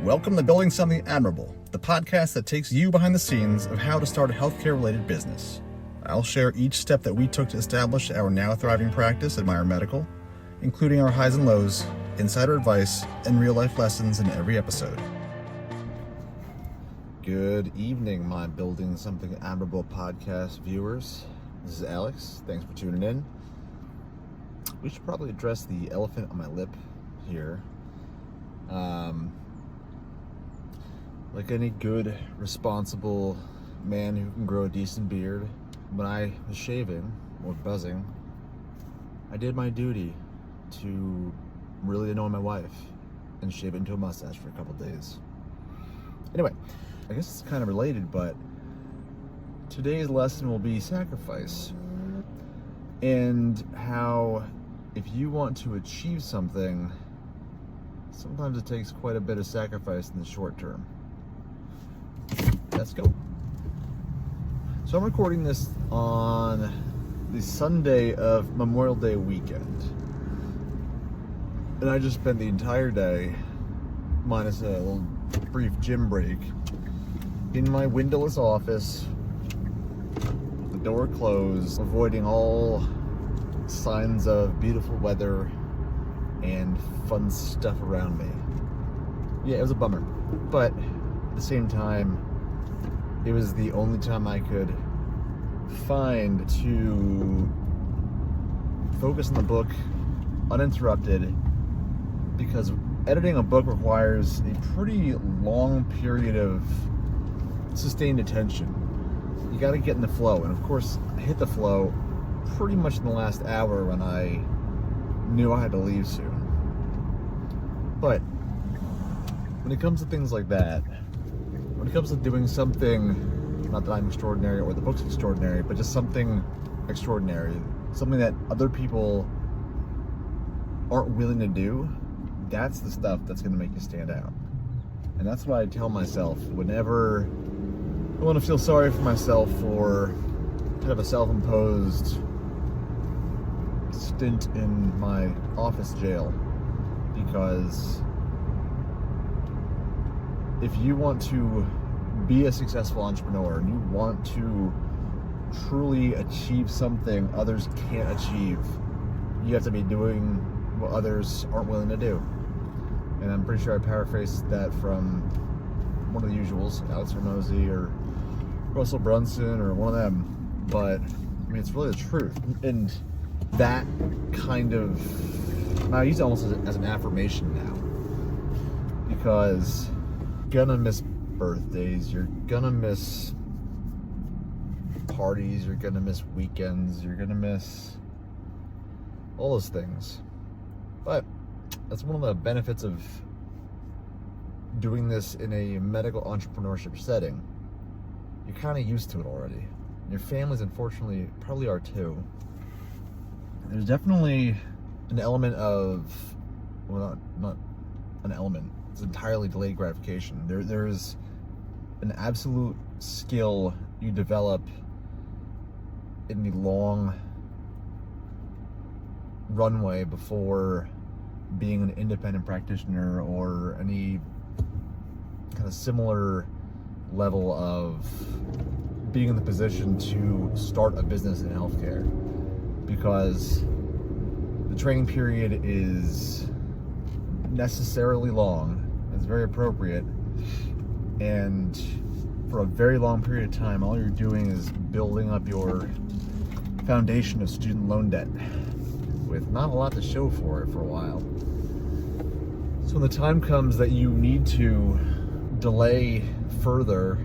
Welcome to Building Something Admirable, the podcast that takes you behind the scenes of how to start a healthcare-related business. I'll share each step that we took to establish our now thriving practice at Meyer Medical, including our highs and lows, insider advice, and real-life lessons in every episode. Good evening, my Building Something Admirable podcast viewers. This is Alex. Thanks for tuning in. We should probably address the elephant on my lip here. Like any good, responsible man who can grow a decent beard, when I was shaving or buzzing, I did my duty to really annoy my wife and shave it into a mustache for a couple days. Anyway, I guess it's kind of related, but today's lesson will be sacrifice and how if you want to achieve something, sometimes it takes quite a bit of sacrifice in the short term. Let's go. So I'm recording this on the Sunday of Memorial Day weekend. And I just spent the entire day, minus a little brief gym break, in my windowless office, the door closed, avoiding all signs of beautiful weather and fun stuff around me. Yeah, it was a bummer. But at the same time, it was the only time I could find to focus on the book uninterrupted, because editing a book requires a pretty long period of sustained attention. You got to get in the flow, and of course I hit the flow pretty much in the last hour when I knew I had to leave soon. But when it comes to things like that, when it comes to doing something, not that I'm extraordinary or the book's extraordinary, but just something extraordinary, something that other people aren't willing to do, that's the stuff that's going to make you stand out. And that's what I tell myself whenever I want to feel sorry for myself for kind of a self-imposed stint in my office jail. Because if you want to be a successful entrepreneur and you want to truly achieve something others can't achieve, you have to be doing what others aren't willing to do. And I'm pretty sure I paraphrased that from one of the usuals, Alex Hormozy or Russell Brunson or one of them. But I mean, it's really the truth. And that kind of, I use it almost as an affirmation now, because you're gonna miss birthdays, you're gonna miss parties, you're gonna miss weekends, you're gonna miss all those things. But that's one of the benefits of doing this in a medical entrepreneurship setting. You're kind of used to it already. Your families, unfortunately, probably are too. There's definitely an element of, well, not an element, it's entirely delayed gratification. There's an absolute skill you develop in the long runway before being an independent practitioner or any kind of similar level of being in the position to start a business in healthcare, because the training period is necessarily long. It's very appropriate, and for a very long period of time, all you're doing is building up your foundation of student loan debt with not a lot to show for it for a while. So when the time comes that you need to delay further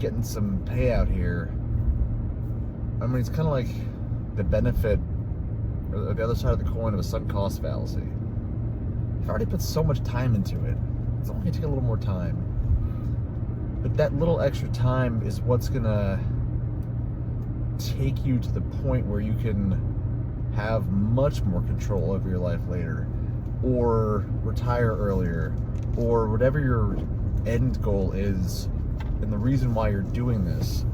getting some payout here, I mean, it's kind of like the benefit or the other side of the coin of a sunk cost fallacy. You've already put so much time into it. It's only going to take a little more time. But that little extra time is what's going to take you to the point where you can have much more control over your life later, or retire earlier, or whatever your end goal is and the reason why you're doing this,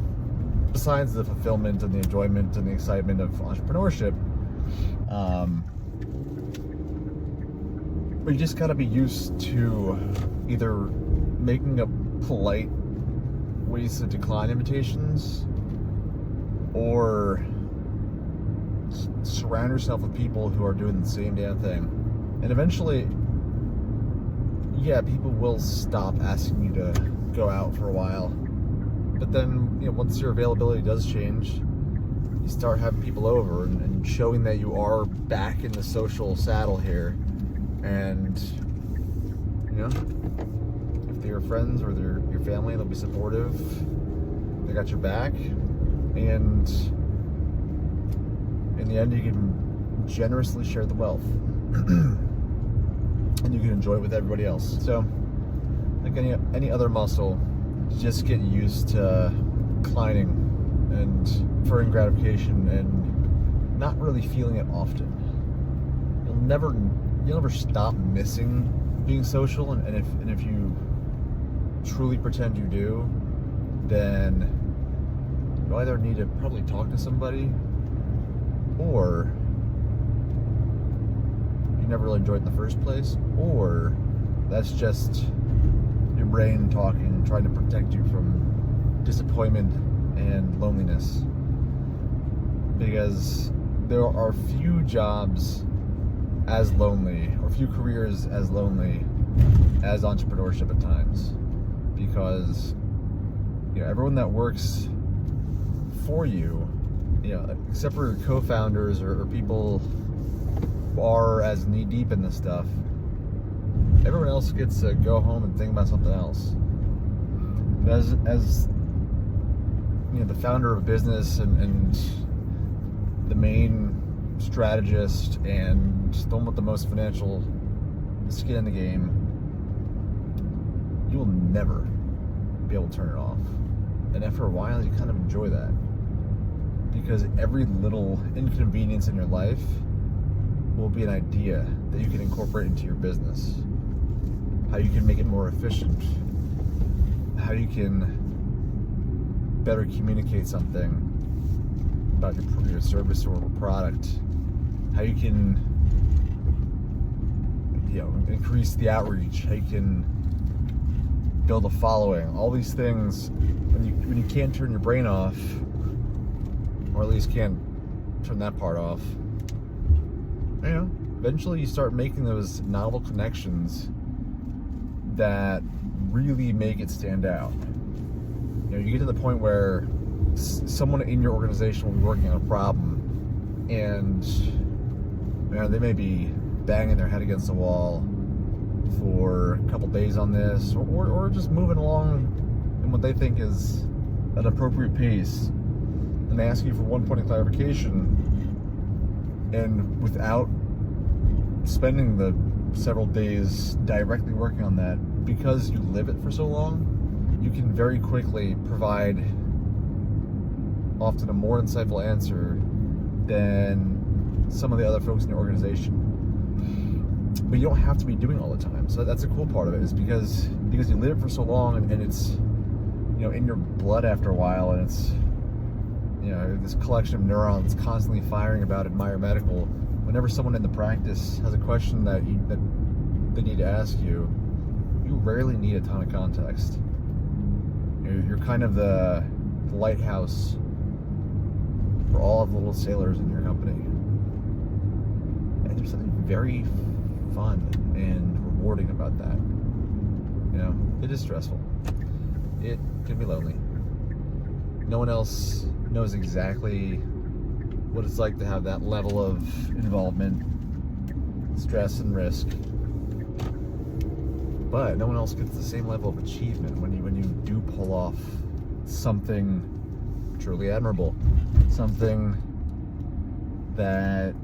besides the fulfillment and the enjoyment and the excitement of entrepreneurship. But you just gotta be used to either making a polite ways to decline invitations, or surround yourself with people who are doing the same damn thing. And eventually, yeah, people will stop asking you to go out for a while. But then, once your availability does change, you start having people over and showing that you are back in the social saddle here. And, if they're your friends or they're your family, they'll be supportive. They got your back. And in the end, you can generously share the wealth. And you can enjoy it with everybody else. So, like any other muscle, just get used to declining and deferring gratification and not really feeling it often. You'll never stop missing being social, and if you truly pretend you do, then you either need to probably talk to somebody, or you never really enjoyed it in the first place, or that's just your brain talking, trying to protect you from disappointment and loneliness. Because there are few jobs as lonely, or few careers as lonely as entrepreneurship at times. Because everyone that works for you, except for your co-founders or people who are as knee deep in this stuff, everyone else gets to go home and think about something else. As the founder of a business and the main strategist and the one with the most financial skin in the game, you will never be able to turn it off. And after a while, you kind of enjoy that, because every little inconvenience in your life will be an idea that you can incorporate into your business. How you can make it more efficient, how you can better communicate something about your service or product, how you can increase the outreach, how you can build a following. All these things, when you can't turn your brain off, or at least can't turn that part off, eventually you start making those novel connections that really make it stand out. You get to the point where someone in your organization will be working on a problem, and they may be banging their head against the wall for a couple days on this, or just moving along in what they think is an appropriate pace, and they ask you for one point of clarification, and without spending the several days directly working on that, because you live it for so long, you can very quickly provide often a more insightful answer than some of the other folks in your organization. But you don't have to be doing it all the time. So that's a cool part of it, is because you live it for so long, and it's in your blood after a while, and it's this collection of neurons constantly firing about Admire Medical. Whenever someone in the practice has a question that they need to ask you, you rarely need a ton of context. You're kind of the lighthouse for all of the little sailors in your company. And there's something very fun and rewarding about that. It is stressful. It can be lonely. No one else knows exactly what it's like to have that level of involvement, stress, and risk. But no one else gets the same level of achievement when you do pull off something truly admirable, something that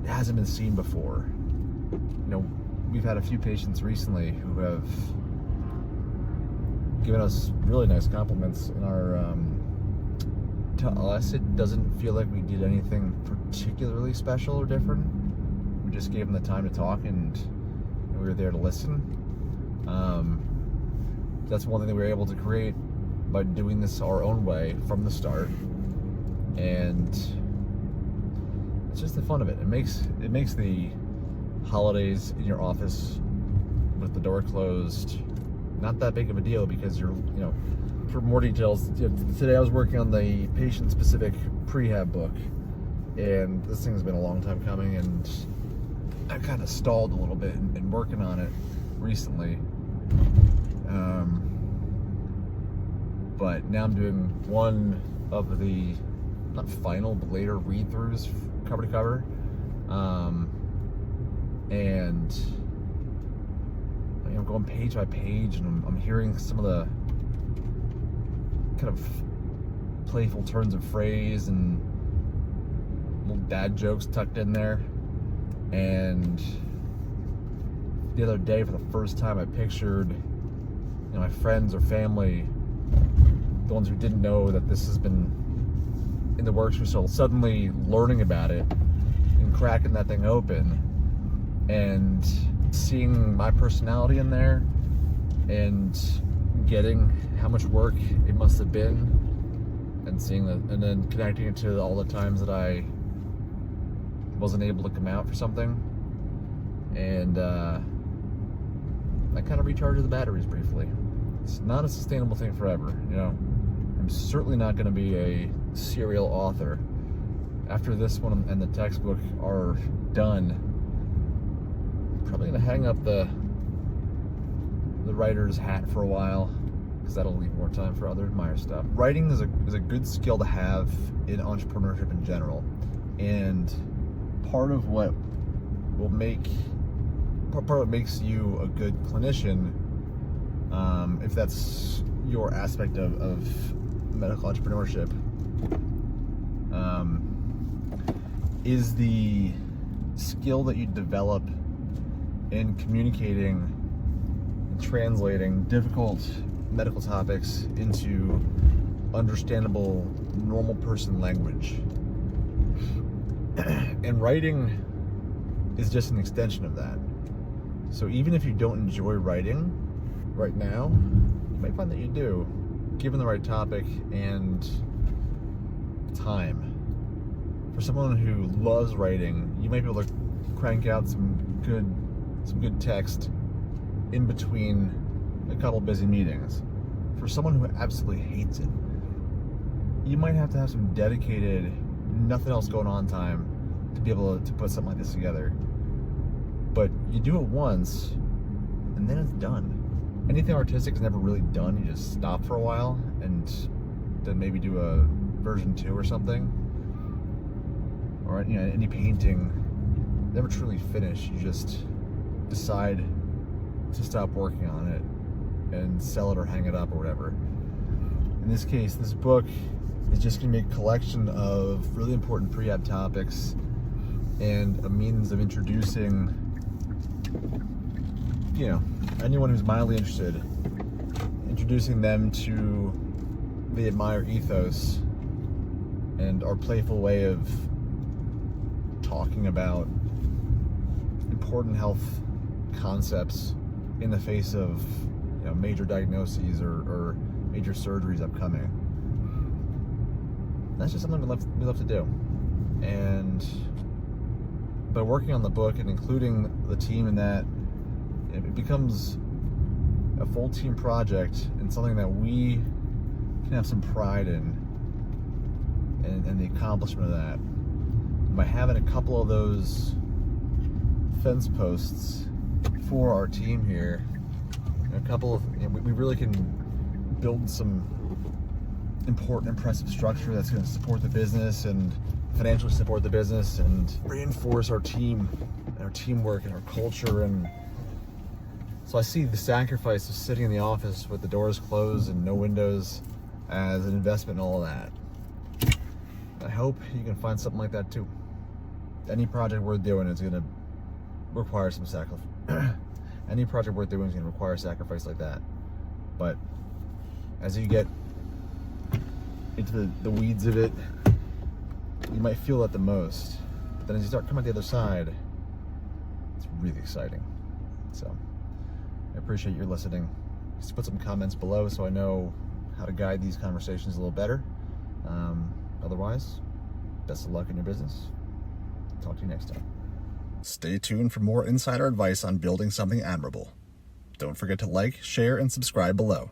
hasn't been seen before. We've had a few patients recently who have given us really nice compliments in our to us, it doesn't feel like we did anything particularly special or different. We just gave them the time to talk, and we were there to listen. That's one thing that we were able to create by doing this our own way from the start, and it's just the fun of it. It makes the holidays in your office with the door closed, not that big of a deal because you're, for more details, today I was working on the patient-specific prehab book, and this thing's been a long time coming, and I kind of stalled a little bit in working on it recently. But now I'm doing one of the, not final, but later read-throughs cover to cover. And I'm going page by page, and I'm hearing some of the kind of playful turns of phrase and little dad jokes tucked in there. And the other day, for the first time, I pictured my friends or family, the ones who didn't know that this has been in the works for so, suddenly learning about it and cracking that thing open and seeing my personality in there and getting how much work it must have been, and seeing that, and then connecting it to all the times that I wasn't able to come out for something, and that kind of recharges the batteries briefly. It's not a sustainable thing forever, I'm certainly not going to be a serial author. After this one and the textbook are done, probably going to hang up the writer's hat for a while, because that'll leave more time for other admire stuff. Writing is a good skill to have in entrepreneurship in general, and part of what makes you a good clinician, if that's your aspect of medical entrepreneurship, is the skill that you develop in communicating and translating difficult medical topics into understandable, normal person language. And writing is just an extension of that. So even if you don't enjoy writing right now, you might find that you do, given the right topic and time. For someone who loves writing, you might be able to crank out some good text in between a couple busy meetings. For someone who absolutely hates it, you might have to have some dedicated, nothing else going on time to be able to put something like this together. But you do it once, and then it's done. Anything artistic is never really done. You just stop for a while, and then maybe do a version 2 or something. Or any painting, never truly finish. You just decide to stop working on it and sell it or hang it up or whatever. In this case, this book is just going to be a collection of really important prehab topics and a means of introducing, anyone who's mildly interested, introducing them to the Admire ethos and our playful way of talking about important health concepts in the face of major diagnoses or major surgeries upcoming. That's just something we love to do. And by working on the book and including the team in that, it becomes a full team project and something that we can have some pride in, and the accomplishment of that. By having a couple of those fence posts for our team here, a couple of, we really can build some important, impressive structure that's going to support the business and financially support the business and reinforce our team and our teamwork and our culture. And so I see the sacrifice of sitting in the office with the doors closed and no windows as an investment in all of that. I hope you can find something like that too. Any project worth doing is going to require some sacrifice. Any project worth doing is going to require sacrifice like that. But as you get into the weeds of it, you might feel that the most. But then as you start coming out the other side, it's really exciting. So I appreciate your listening. Just put some comments below so I know how to guide these conversations a little better. Otherwise, best of luck in your business. Talk to you next time. Stay tuned for more insider advice on building something admirable. Don't forget to like, share, and subscribe below.